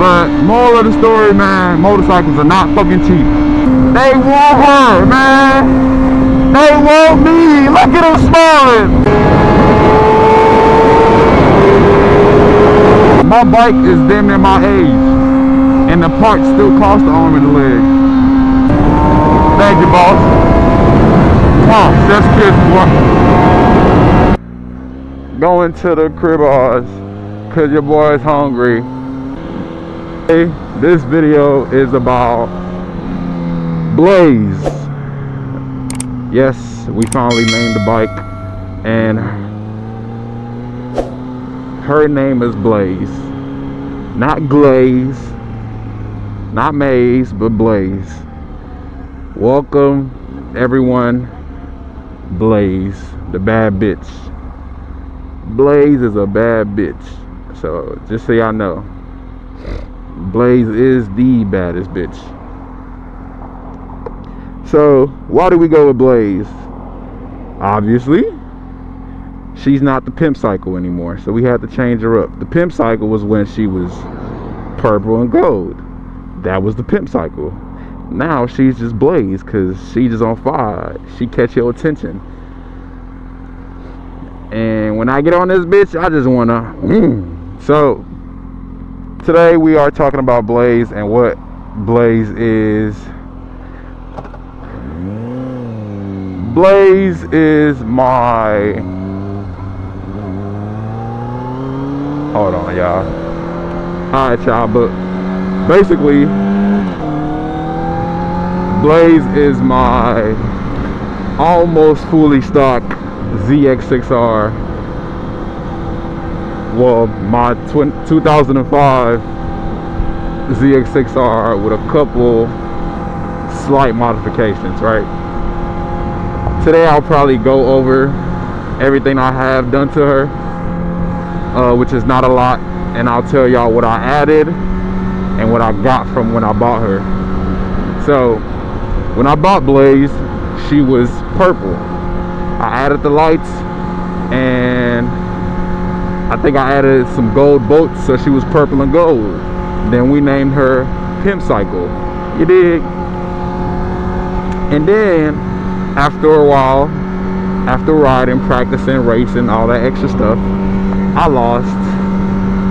But moral of the story, man, motorcycles are not fucking cheap. They want her, man. They want me. Look at them smiling. My bike is damn near my age, and the parts still cost the arm and the leg. Thank you, boss. Oh, that's kids, boy. Going to the cribage, cause your boy is hungry. Hey, this video is about Blaze. Yes, we finally named the bike, and her name is Blaze. Not Glaze, not Maze, but Blaze. Welcome, everyone. Blaze, the bad bitch. Blaze is a bad bitch. So, just so y'all know, Blaze is the baddest bitch. So, why do we go with Blaze? Obviously, she's not the pimp cycle anymore, so we had to change her up. The pimp cycle was when she was purple and gold. That was the pimp cycle. Now she's just Blaze because she's just on fire. She catch your attention. And when I get on this bitch, I just wanna So today we are talking about Blaze and what Blaze is. Blaze is my, hold on, y'all. Alright, y'all, but basically Blaze is my almost fully stock ZX6R. Well, my 2005 ZX6R with a couple slight modifications, right? Today I'll probably go over everything I have done to her, which is not a lot, and I'll tell y'all what I added and what I got from when I bought her. So when I bought Blaze, she was purple. I added the lights, and I think I added some gold bolts, so she was purple and gold. Then we named her Pimp Cycle. You dig? And then after a while, after riding, practicing, racing, all that extra stuff, I lost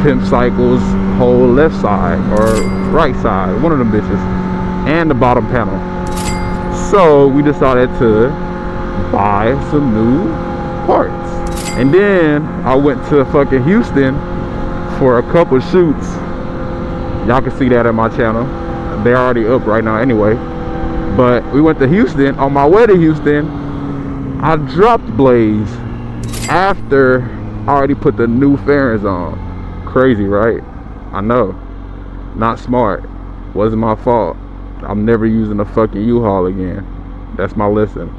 Pimp Cycle's whole left side or right side, one of them bitches, and the bottom panel. So we decided to buy some new parts. And then I went to fucking Houston for a couple shoots. Y'all can see that on my channel. They're already up right now anyway. But we went to Houston. On my way to Houston, I dropped Blaze after I already put the new fairings on. Crazy, right? I know. Not smart. Wasn't my fault. I'm never using a fucking U-Haul again. That's my lesson.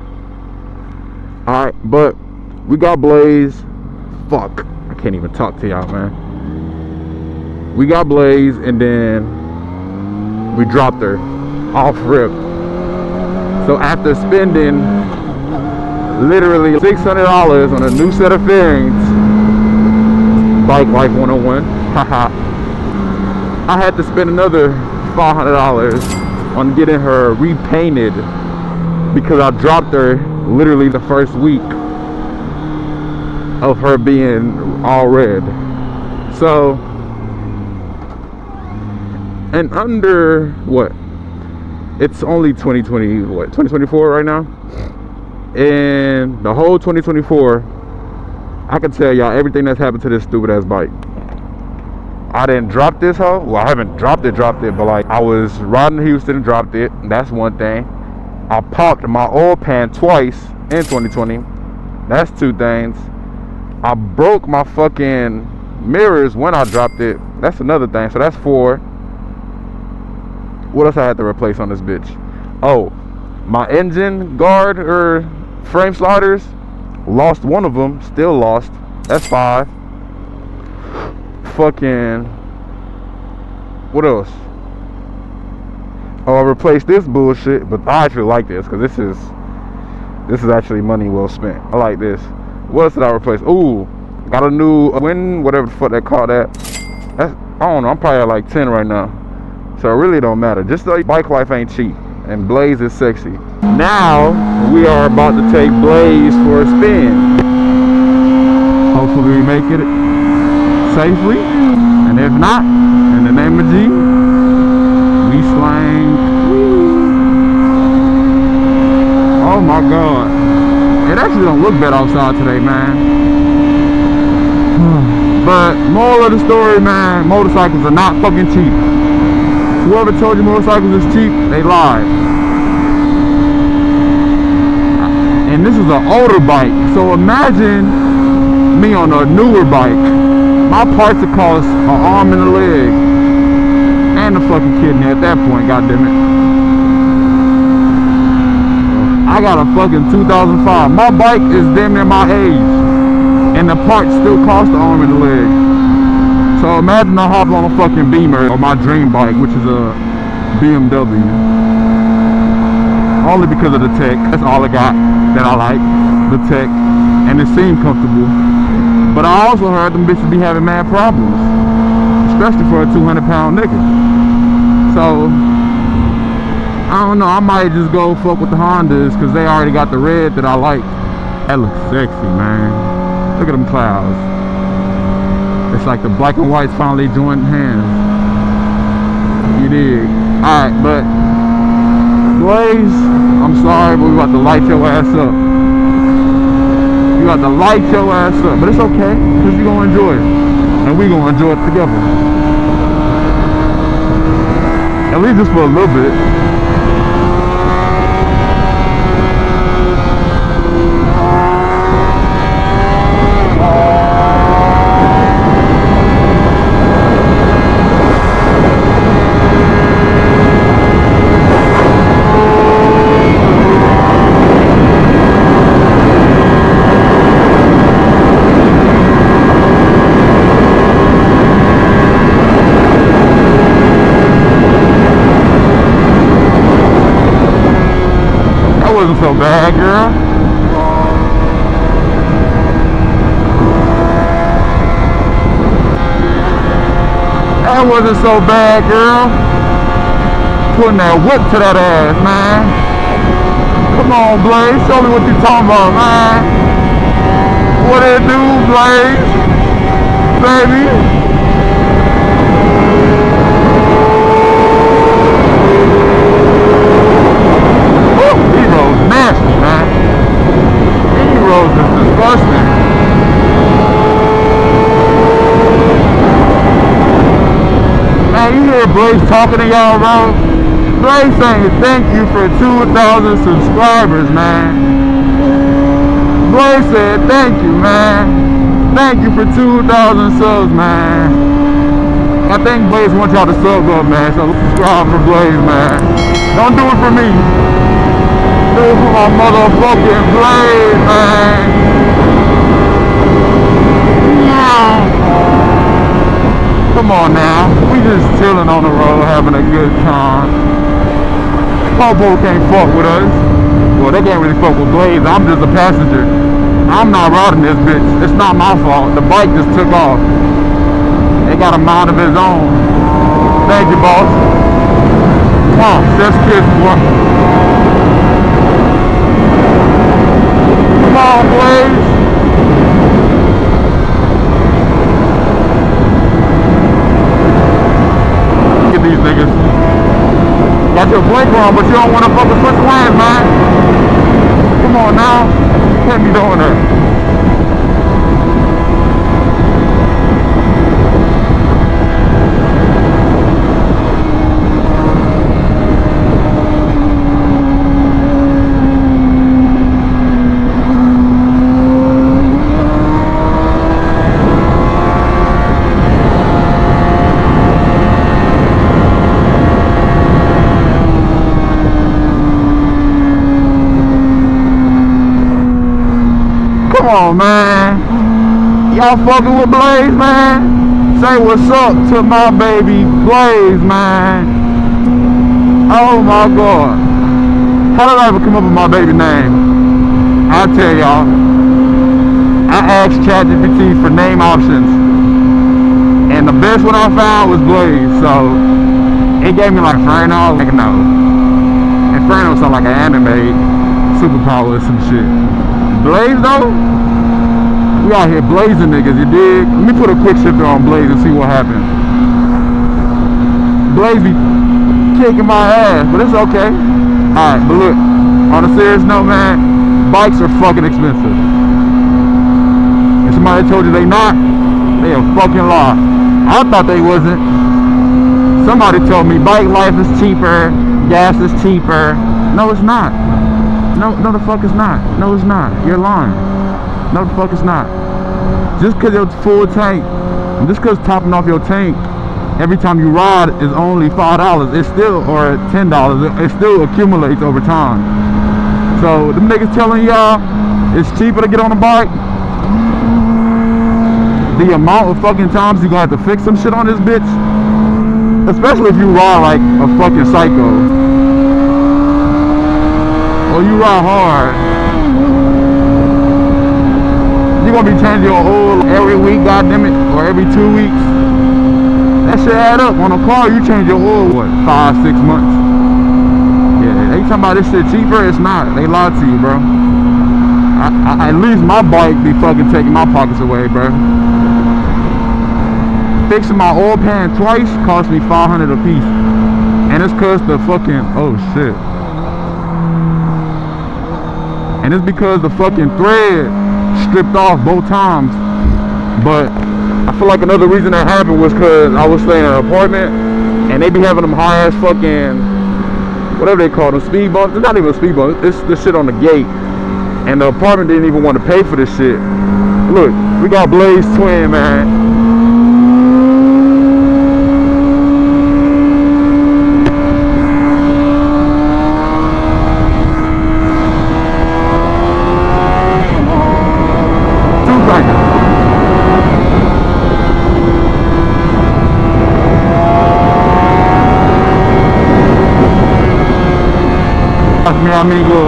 Alright, but we got Blaze. Fuck. I can't even talk to y'all, man. We got Blaze, and then we dropped her off rip. So after spending literally $600 on a new set of fairings, Bike Life 101, haha, I had to spend another $500 on getting her repainted because I dropped her literally the first week of her being all red. So, and under what? It's only 2024 right now? And the whole 2024, I can tell y'all everything that's happened to this stupid ass bike. I didn't drop this hoe. Well, I haven't dropped it, but like I was riding to Houston and dropped it. That's one thing. I popped my oil pan twice in 2020. That's two things. I broke my fucking mirrors when I dropped it. That's another thing. So that's four. What else I had to replace on this bitch? Oh, my engine guard or frame sliders, lost one of them, still lost. That's 5. Fucking, what else? Oh, I replaced this bullshit, but I actually like this because this is actually money well spent. I like this. What else did I replace? Ooh, got a new wind, whatever the fuck they call that. I don't know, I'm probably at like 10 right now. So it really don't matter. Just like bike life ain't cheap. And Blaze is sexy. Now, we are about to take Blaze for a spin. Hopefully we make it safely. And if not, in the name of G, we slang. Oh my God. It actually don't look bad outside today, man. But moral of the story, man, motorcycles are not fucking cheap. Whoever told you motorcycles is cheap, they lied. And this is an older bike, so imagine me on a newer bike. My parts would cost an arm and a leg. And a fucking kidney at that point, goddammit. I got a fucking 2005. My bike is damn near my age. And the parts still cost an arm and a leg. So imagine I hop on a fucking Beamer or my dream bike, which is a BMW. Only because of the tech. That's all I got that I like. The tech. And it seemed comfortable. But I also heard them bitches be having mad problems. Especially for a 200-pound nigga. So, I don't know. I might just go fuck with the Hondas because they already got the red that I like. That looks sexy, man. Look at them clouds. It's like the black and whites finally joined hands. You dig? Alright, but Blaze, I'm sorry, but we about to light your ass up. You got to light your ass up. But it's okay, because you're going to enjoy it. And we're going to enjoy it together. At least just for a little bit. So bad, girl. That wasn't so bad, girl. Putting that whip to that ass, man. Come on, Blaze. Show me what you talking about, man. What it do, Blaze? Baby. Nasty, man. E-Rose is disgusting. Man, you hear Blaze talking to y'all, bro? Blaze saying thank you for 2,000 subscribers, man. Blaze said thank you, man. Thank you for 2,000 subs, man. I think Blaze wants y'all to sub up, man. So subscribe for Blaze, man. Don't do it for me. Do it for my motherfucking Blaze, man. Yeah. Come on now. We just chilling on the road, having a good time. Popo can't fuck with us. Well, they can't really fuck with Blaze. I'm just a passenger. I'm not riding this bitch. It's not my fault. The bike just took off. They got a mind of his own. Thank you, boss. Come on, let's kiss, boy. Come on, Blaze. Look at these niggas. Got your blinker on, but you don't want to fucking switch lanes, man. Come on now. You can't be doing that. Come on, man. Y'all fucking with Blaze, man? Say what's up to my baby Blaze, man. Oh my God. How did I ever come up with my baby name? I'll tell y'all. I asked ChatGPT for name options. And And the best one I found was Blaze. So it gave me like Inferno. Like no. Inferno sound like an anime superpower or some shit. Blaze though, we out here blazing niggas, you dig? Let me put a quick shifter on Blaze and see what happens. Blaze be kicking my ass, but it's okay. Alright, but look, on a serious note, man, bikes are fucking expensive. If somebody told you they not, they a fucking lie. I thought they wasn't. Somebody told me bike life is cheaper, gas is cheaper. No, it's not. No, the fuck it's not. No, it's not. You're lying. No, the fuck it's not. Just because it's full tank, just because topping off your tank every time you ride is only $5, it's still, or $10, it still accumulates over time. So them niggas telling y'all it's cheaper to get on a bike. The amount of fucking times you gonna have to fix some shit on this bitch, especially if you ride like a fucking psycho, or you ride hard, you gonna be changing your oil every week, goddammit, or every 2 weeks. That shit add up. On a car, you change your oil, what, 5-6 months? Yeah, they talking about this shit cheaper, it's not. They lied to you, bro. At least my bike be fucking taking my pockets away, bro. Fixing my oil pan twice cost me $500 a piece. And it's cause the fucking, oh shit. And it's because the fucking thread stripped off both times. But I feel like another reason that happened was cause I was staying in an apartment and they be having them high ass fucking, whatever they call them, speed bumps. It's not even a speed bump, it's the shit on the gate. And the apartment didn't even want to pay for this shit. Look, we got Blaze Twin, man. Mi amigo.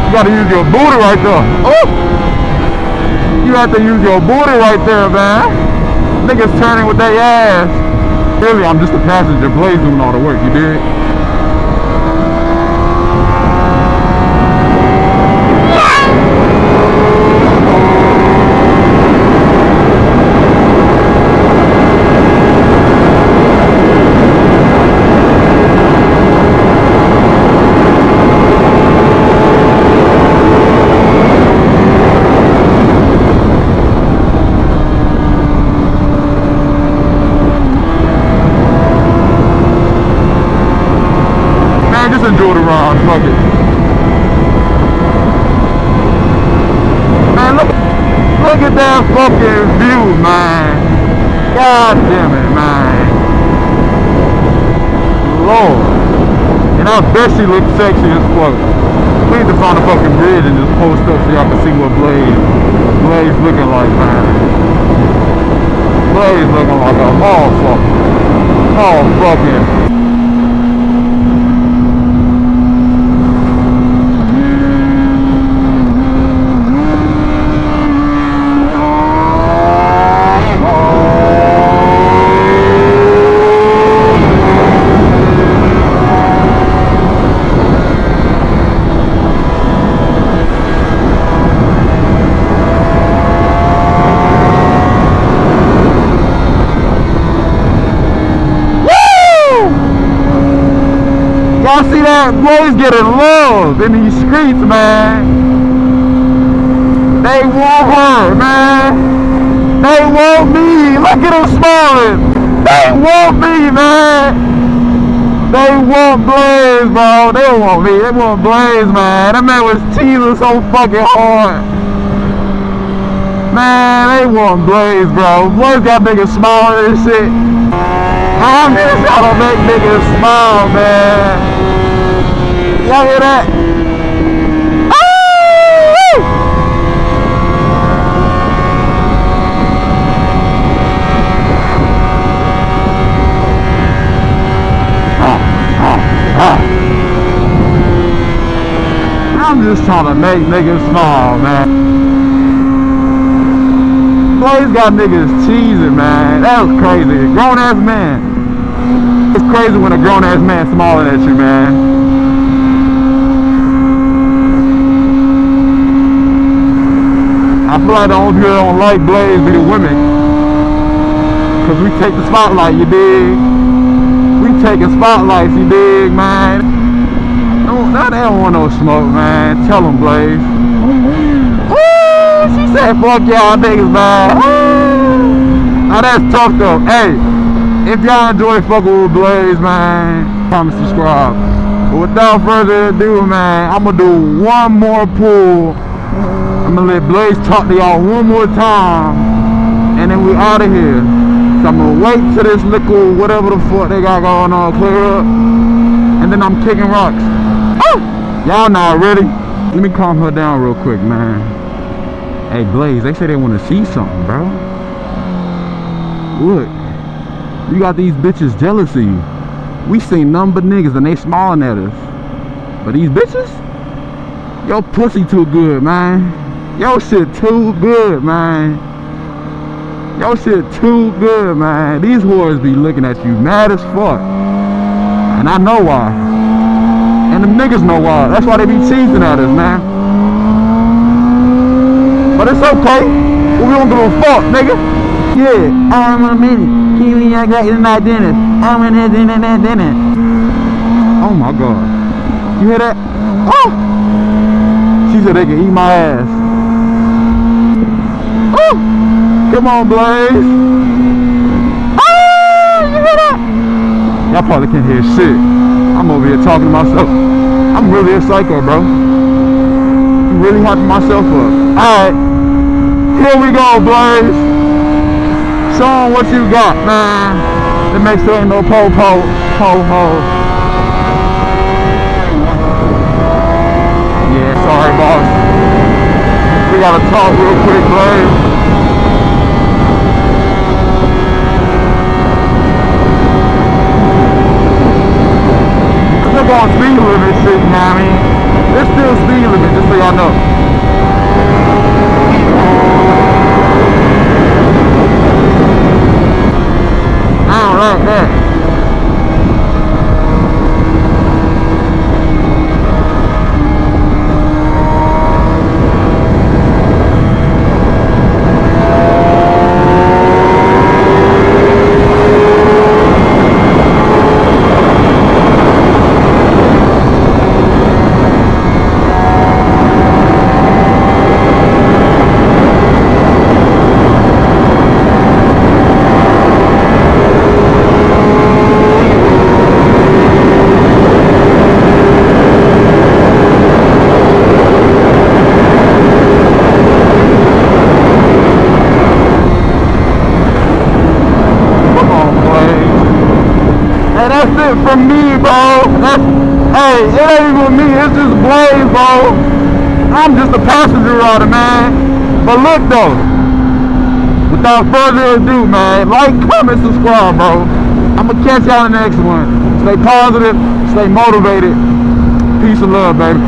You gotta use your booty right there. Oh! You have to use your booty right there, man. Niggas turning with their ass. Really, I'm just a passenger. Blaze doing all the work, you dig? Just enjoy the ride, fuck it. Man, look at that fucking view, man. God damn it, man. Lord. And I bet she looks sexy as fuck. We need to find a fucking bridge and just post up so y'all can see what Blaze looking like, man. Blaze looking like a motherfucker. Oh, fucking. Y'all see that? Blaze getting love in these streets, man. They want her, man. They want me. Look at them smiling. They want me, man. They want Blaze, bro. They don't want me. They want Blaze, man. That man was teasing so fucking hard. Man, they want Blaze, bro. Blaze got niggas smiling and shit. I'm just trying to make niggas smile, man. Y'all hear that? Oh! I'm just trying to make niggas smile, man. Blaze got niggas cheesing, man. That was crazy. Grown ass man. It's crazy when a grown ass man smiling at you, man. I feel like the only people that don't like Blaze be the women. Cause we take the spotlight, you dig? We taking spotlights, you dig, man? Now they don't want no smoke, man. Tell them, Blaze. Ooh, she said, fuck y'all niggas, man. Ooh. Now that's tough, though. Hey, if y'all enjoy fucking with Blaze, man, comment, subscribe. But without further ado, man, I'm gonna do one more pull. I'm gonna let Blaze talk to y'all one more time, and then we out of here. So I'm gonna wait till this liquid, whatever the fuck they got going on, clear up, and then I'm kicking rocks. Y'all not ready? Let me calm her down real quick, man. Hey, Blaze, they say they want to see something, bro. Look, you got these bitches jealous of you. We seen nothing but niggas and they smiling at us. But these bitches, your pussy too good, man. Your shit too good, man. Your shit too good, man. These whores be looking at you mad as fuck. And I know why. And them niggas know why. That's why they be cheesing at us, man. But it's okay. We don't give a fuck, nigga. Yeah, I'm a minute. Keep me like that in my dinner. I'm in that dinner. Oh my god. You hear that? Oh! She said they can eat my ass. Oh! Come on, Blaze. Oh! You hear that? Y'all probably can't hear shit. I'm over here talking to myself. I'm really a psycho, bro. I'm really hyping myself up. Alright. Here we go, Blaze. Show 'em what you got, man. To make sure ain't no po-ho. Yeah, sorry, boss. We gotta talk real quick, Blaze. We're going speed limit shit, you know what I mean? There's still speed limit, just so y'all know. I don't like that. That's it from me, bro. Hey, it ain't even me, it's just Blaze, bro. I'm just a passenger rider, man. But look though, without further ado, man, like, comment, subscribe, bro. I'm gonna catch y'all in the next one. Stay positive, stay motivated. Peace and love, baby.